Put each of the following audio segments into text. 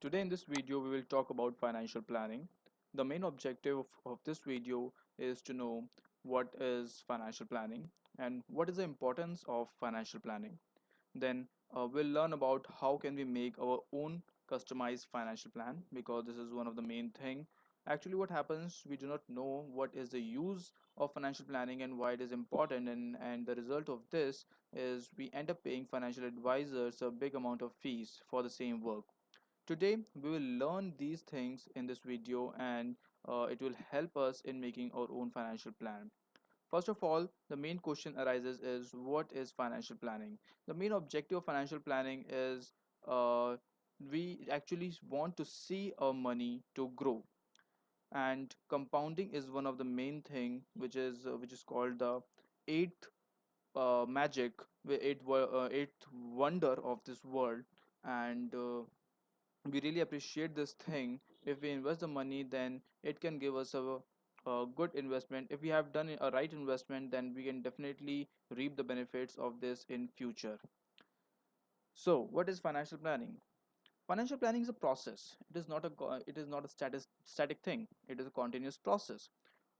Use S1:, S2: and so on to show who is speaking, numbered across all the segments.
S1: Today in this video we will talk about financial planning. The main objective of this video is to know what is financial planning and what is the importance of financial planning. Then we'll learn about how can we make our own customized financial plan, because this is one of the main thing. Actually what happens, we do not know what is the use of financial planning and why it is important, and the result of this is we end up paying financial advisors a big amount of fees for the same work. Today we will learn these things in this video, and it will help us in making our own financial plan. First of all, the main question arises is, what is financial planning? The main objective of financial planning is we actually want to see our money to grow, and compounding is one of the main thing, which is called the eighth magic, eighth wonder of this world. And we really appreciate this thing. If we invest the money, then it can give us a good investment. If we have done a right investment, then we can definitely reap the benefits of this in future. So what is financial planning? Financial planning is a process. It is not a static thing. It is a continuous process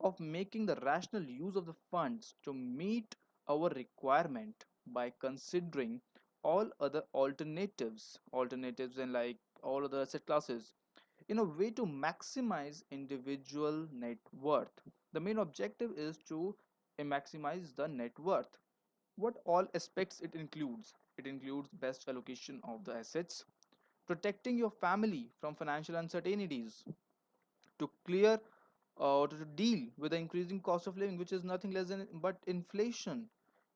S1: of making the rational use of the funds to meet our requirement by considering all other alternatives and like all other asset classes in a way to maximize individual net worth. The main objective is to maximize the net worth. What all aspects it includes? It includes best allocation of the assets, protecting your family from financial uncertainties, to clear or to deal with the increasing cost of living, which is nothing less than but inflation,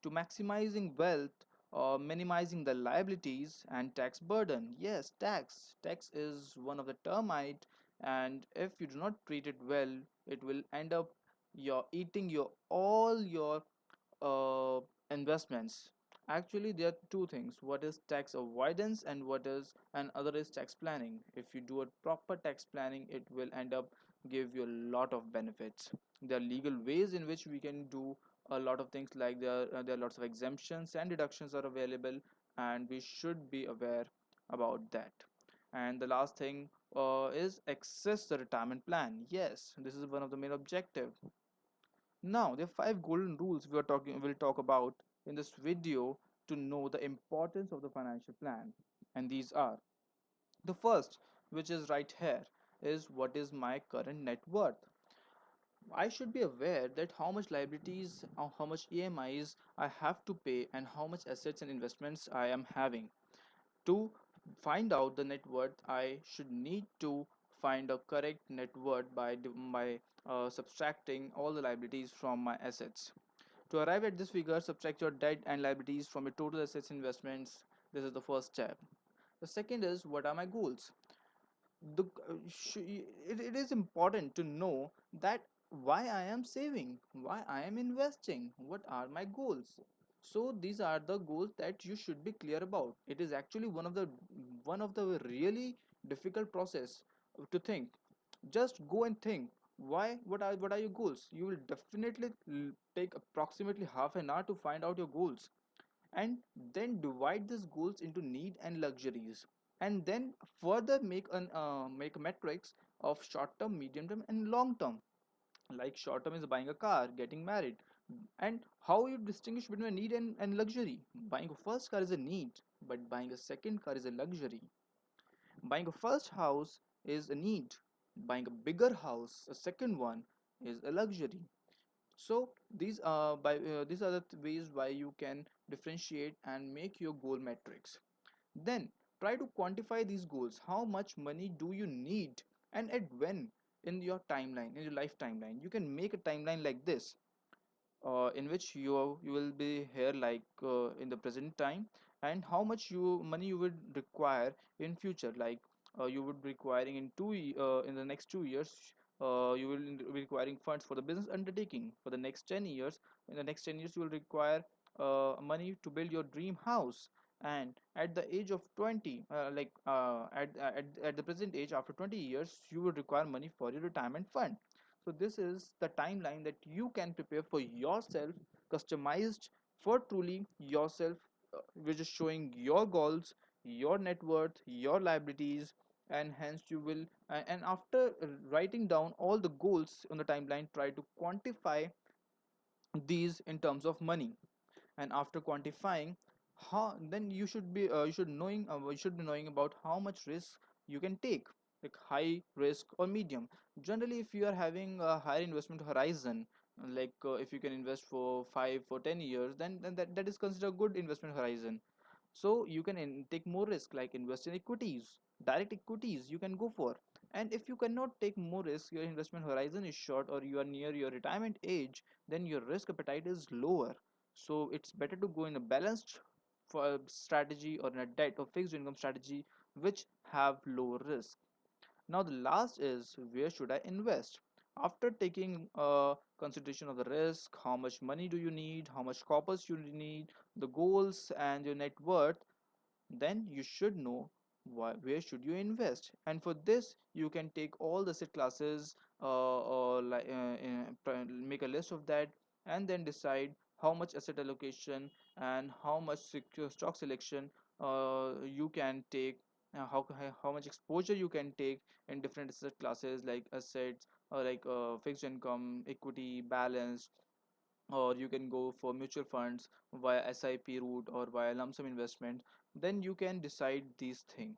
S1: to maximizing wealth or minimizing the liabilities and tax burden. Yes, tax is one of the termite, and if you do not treat it well, it will end up your eating your all your uh, investments. Actually there are two things: what is tax avoidance and what is and other is tax planning. If you do a proper tax planning, it will end up give you a lot of benefits. There are legal ways in which we can do a lot of things, like there are lots of exemptions and deductions are available, and we should be aware about that. And the last thing is access the retirement plan. Yes, this is one of the main objective. Now, there are five golden rules we'll talk about in this video to know the importance of the financial plan. And these are: the first, which is right here, is what is my current net worth. I should be aware that how much liabilities or how much EMIs I have to pay and how much assets and investments I am having. To find out the net worth, I should need to find a correct net worth by subtracting all the liabilities from my assets. To arrive at this figure, subtract your debt and liabilities from your total assets investments. This is the first step. The second is, what are my goals? It is important to know that why I am saving, why I am investing, what are my goals. So these are the goals that you should be clear about. It is actually one of the really difficult process to think. Just go and think why, what are your goals. You will definitely take approximately half an hour to find out your goals, and then divide these goals into need and luxuries, and then further make a matrix of short term, medium term and long term. Like short term is buying a car, getting married. And how you distinguish between a need and luxury? Buying a first car is a need, but buying a second car is a luxury. Buying a first house is a need, buying a bigger house, a second one, is a luxury. So these are the ways why you can differentiate and make your goal metrics. Then try to quantify these goals. How much money do you need, and at when in your timeline, in your life timeline? You can make a timeline like this, in which you will be here like in the present time, and how much money you would require in future. Like you would be requiring in the next 2 years. You will be requiring funds for the business undertaking for the next 10 years. In the next 10 years you will require money to build your dream house. And at the age of 20, at the present age, after 20 years, you will require money for your retirement fund. So this is the timeline that you can prepare for yourself, customized for truly yourself, which is showing your goals, your net worth, your liabilities, and hence you will and after writing down all the goals on the timeline, try to quantify these in terms of money. And after quantifying, how then you should be knowing about how much risk you can take, like high risk or medium. Generally, if you are having a higher investment horizon, like if you can invest for 5 or 10 years, then that is considered a good investment horizon. So you can take more risk, like invest in equities, direct equities you can go for. And if you cannot take more risk, your investment horizon is short, or you are near your retirement age, then your risk appetite is lower. So it's better to go in a balanced strategy, or in a debt or fixed income strategy which have lower risk. Now the last is, where should I invest? After taking consideration of the risk, how much money do you need, how much corpus you need, the goals and your net worth, then you should know where should you invest. And for this you can take all the asset classes, or like make a list of that, and then decide how much asset allocation and how much secure stock selection you can take, how much exposure you can take in different asset classes, like assets, or like fixed income, equity, balance, or you can go for mutual funds via SIP route or via lump sum investment. Then you can decide these things.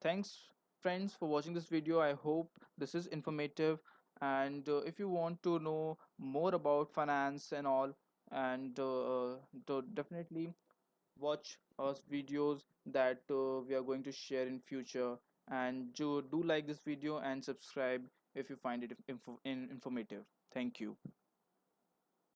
S1: Thanks friends for watching this video. I hope this is informative. And if you want to know more about finance and all, and to definitely watch us videos that we are going to share in future. And do like this video and subscribe if you find it informative. Thank you.